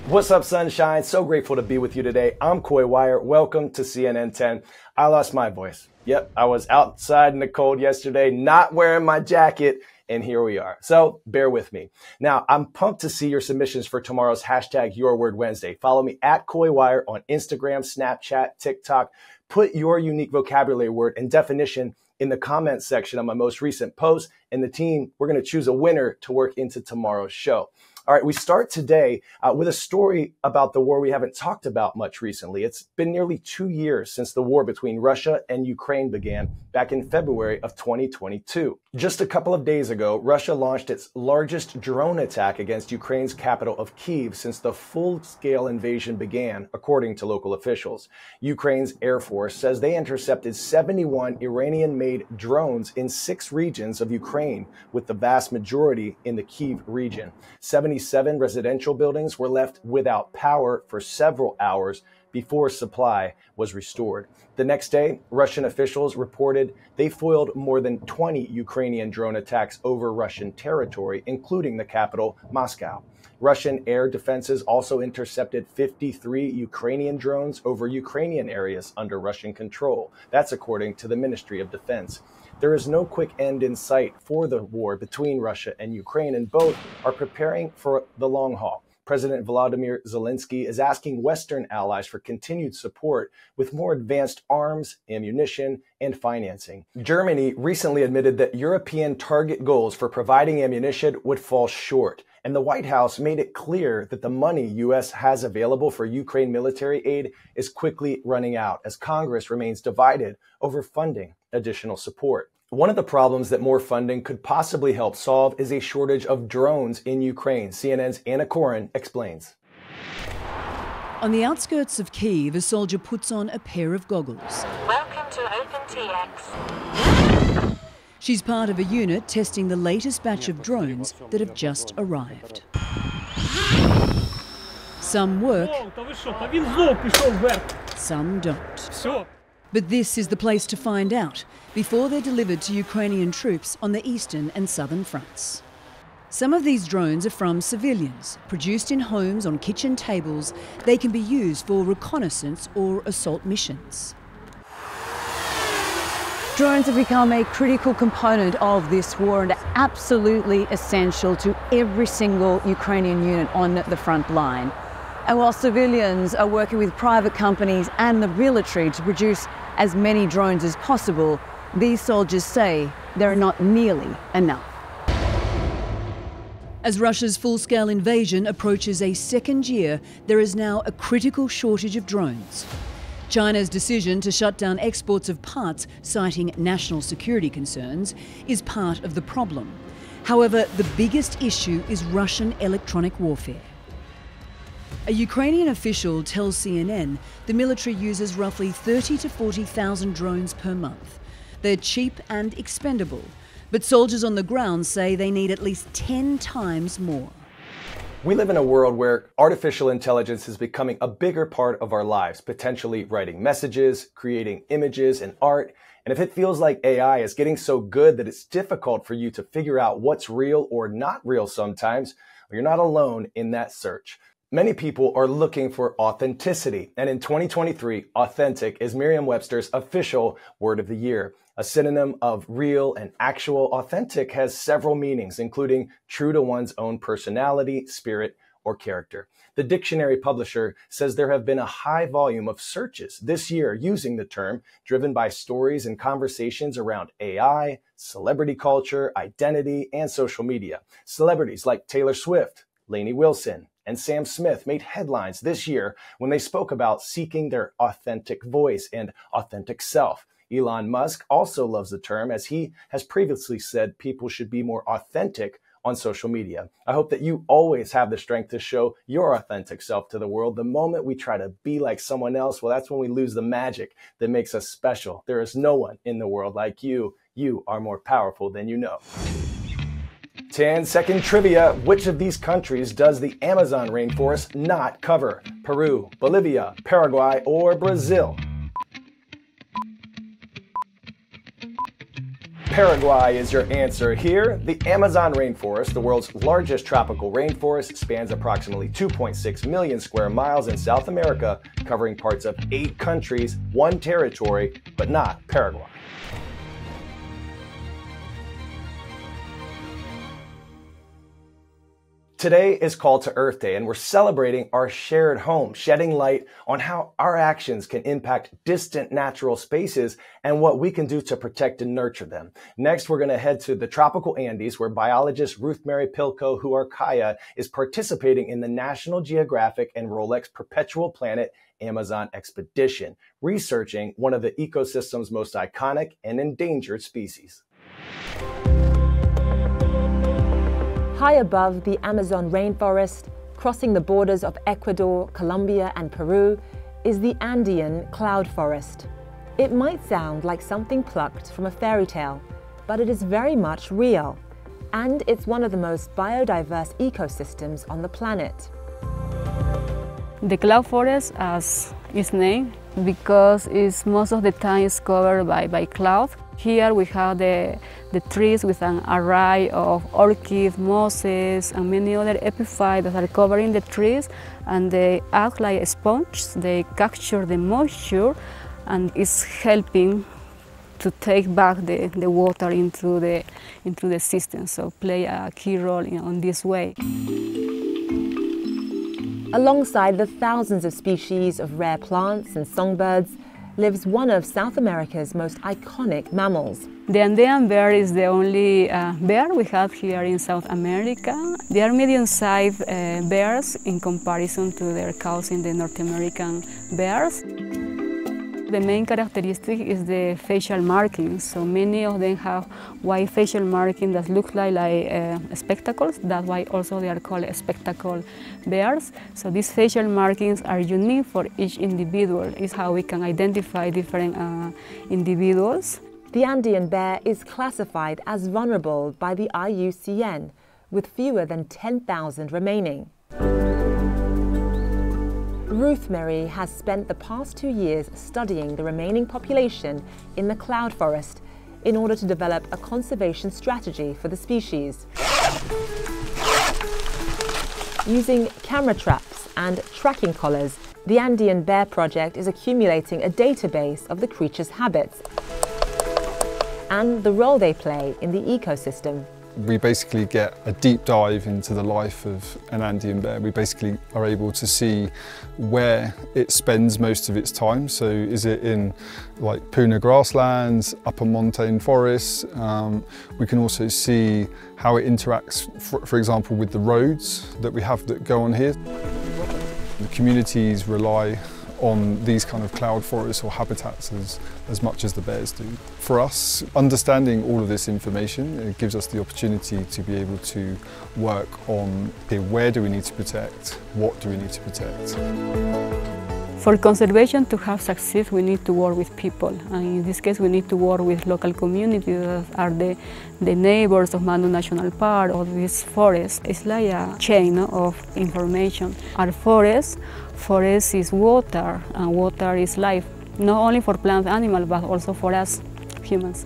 What's up, sunshine? So grateful to be with you today. I'm Coy Wire. Welcome to CNN 10. I lost my voice. Yep, I was outside in the cold yesterday, not wearing my jacket, and here we are. So bear with me. Now, I'm pumped to see your submissions for tomorrow's hashtag Your Word Wednesday. Follow me at Coy Wire on Instagram, Snapchat, TikTok. Put your unique vocabulary word and definition in the comments section of my most recent post, and the team, we're going to choose a winner to work into tomorrow's show. All right, we start today with a story about the war we haven't talked about much recently. It's been nearly 2 years since the war between Russia and Ukraine began back in February of 2022. Just a couple of days ago, Russia launched its largest drone attack against Ukraine's capital of Kyiv since the full-scale invasion began, according to local officials. Ukraine's Air Force says they intercepted 71 Iranian-made drones in 6 regions of Ukraine, with the vast majority in the Kyiv region. 77 residential buildings were left without power for several hours before supply was restored. The next day, Russian officials reported they foiled more than 20 Ukrainian drone attacks over Russian territory, including the capital, Moscow. Russian air defenses also intercepted 53 Ukrainian drones over Ukrainian areas under Russian control. That's according to the Ministry of Defense. There is no quick end in sight for the war between Russia and Ukraine, and both are preparing for the long haul. President Volodymyr Zelensky is asking Western allies for continued support with more advanced arms, ammunition, and financing. Germany recently admitted that European target goals for providing ammunition would fall short, and the White House made it clear that the money U.S. has available for Ukraine military aid is quickly running out as Congress remains divided over funding additional support. One of the problems that more funding could possibly help solve is a shortage of drones in Ukraine. CNN's Anna Corin explains. On the outskirts of Kyiv, a soldier puts on a pair of goggles. Welcome to OpenTX. She's part of a unit testing the latest batch of drones that have just arrived. Some work, some don't. But this is the place to find out before they're delivered to Ukrainian troops on the eastern and southern fronts. Some of these drones are from civilians, produced in homes on kitchen tables. They can be used for reconnaissance or assault missions. Drones have become a critical component of this war and are absolutely essential to every single Ukrainian unit on the front line. And while civilians are working with private companies and the military to produce as many drones as possible, these soldiers say there are not nearly enough. As Russia's full-scale invasion approaches a second year, there is now a critical shortage of drones. China's decision to shut down exports of parts, citing national security concerns, is part of the problem. However, the biggest issue is Russian electronic warfare. A Ukrainian official tells CNN the military uses roughly 30,000 to 40,000 drones per month. They're cheap and expendable, but soldiers on the ground say they need at least 10 times more. We live in a world where artificial intelligence is becoming a bigger part of our lives, potentially writing messages, creating images and art. And if it feels like AI is getting so good that it's difficult for you to figure out what's real or not real sometimes, well, you're not alone in that search. Many people are looking for authenticity, and in 2023, authentic is Merriam-Webster's official word of the year. A synonym of real and actual. Authentic has several meanings, including true to one's own personality, spirit, or character. The dictionary publisher says there have been a high volume of searches this year using the term, driven by stories and conversations around AI, celebrity culture, identity, and social media. Celebrities like Taylor Swift, Lainey Wilson, and Sam Smith made headlines this year when they spoke about seeking their authentic voice and authentic self. Elon Musk also loves the term, as he has previously said people should be more authentic on social media. I hope that you always have the strength to show your authentic self to the world. The moment we try to be like someone else, well, that's when we lose the magic that makes us special. There is no one in the world like you. You are more powerful than you know. 10-second trivia. Which of these countries does the Amazon rainforest not cover? Peru, Bolivia, Paraguay, or Brazil? Paraguay is your answer here. The Amazon rainforest, the world's largest tropical rainforest, spans approximately 2.6 million square miles in South America, covering parts of 8 countries, 1 territory, but not Paraguay. Today is Call to Earth Day, and we're celebrating our shared home, shedding light on how our actions can impact distant natural spaces and what we can do to protect and nurture them. Next, we're going to head to the tropical Andes, where biologist Ruth Mary Pilko Huarcaya is participating in the National Geographic and Rolex Perpetual Planet Amazon expedition, researching one of the ecosystem's most iconic and endangered species. High above the Amazon rainforest, crossing the borders of Ecuador, Colombia, and Peru, is the Andean cloud forest. It might sound like something plucked from a fairy tale, but it is very much real, and it's one of the most biodiverse ecosystems on the planet. The cloud forest, as its name, because it's most of the time is covered by cloud. Here we have the trees with an array of orchids, mosses, and many other epiphytes that are covering the trees, and they act like a sponge. They capture the moisture, and it's helping to take back the water into the system, so play a key role in this way. Alongside the thousands of species of rare plants and songbirds lives one of South America's most iconic mammals. The Andean bear is the only bear we have here in South America. They are medium-sized bears in comparison to their cousins, the North American bears. The main characteristic is the facial markings. So many of them have white facial marking that look like spectacles. That's why also they are called spectacle bears. So these facial markings are unique for each individual. It's how we can identify different individuals. The Andean bear is classified as vulnerable by the IUCN, with fewer than 10,000 remaining. Ruth Mary has spent the past 2 years studying the remaining population in the cloud forest in order to develop a conservation strategy for the species. Using camera traps and tracking collars, the Andean Bear Project is accumulating a database of the creature's habits and the role they play in the ecosystem. We basically get a deep dive into the life of an Andean bear. We basically are able to see where it spends most of its time. So is it in like Puna grasslands, upper montane forests? We can also see how it interacts, for example, with the roads that we have that go on here. The communities rely on these kind of cloud forests or habitats as much as the bears do. For us, understanding all of this information, it gives us the opportunity to be able to work on, okay, where do we need to protect, what do we need to protect. For conservation to have success, we need to work with people. And in this case, we need to work with local communities that are the neighbors of Manu National Park or this forest. It's like a chain of information. Our forest is water, and water is life, not only for plants and animals, but also for us, humans.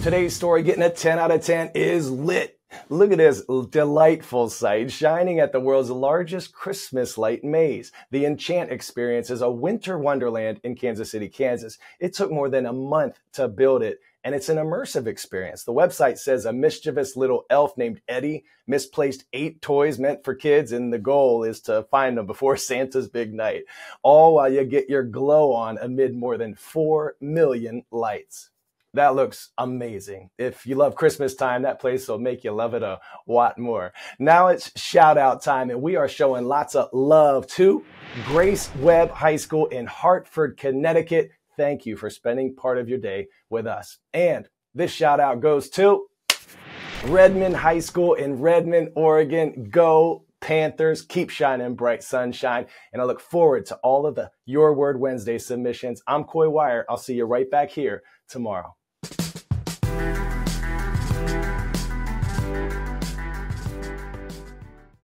Today's story getting a 10 out of 10 is lit. Look at this delightful sight shining at the world's largest Christmas light maze. The Enchant Experience is a winter wonderland in Kansas City, Kansas. It took more than a month to build it, and it's an immersive experience. The website says a mischievous little elf named Eddie misplaced 8 toys meant for kids, and the goal is to find them before Santa's big night, all while you get your glow on amid more than 4 million lights. That looks amazing. If you love Christmas time, that place will make you love it a lot more. Now it's shout out time, and we are showing lots of love to Grace Webb High School in Hartford, Connecticut. Thank you for spending part of your day with us. And this shout out goes to Redmond High School in Redmond, Oregon. Go Panthers, keep shining bright sunshine. And I look forward to all of the Your Word Wednesday submissions. I'm Coy Wire. I'll see you right back here tomorrow.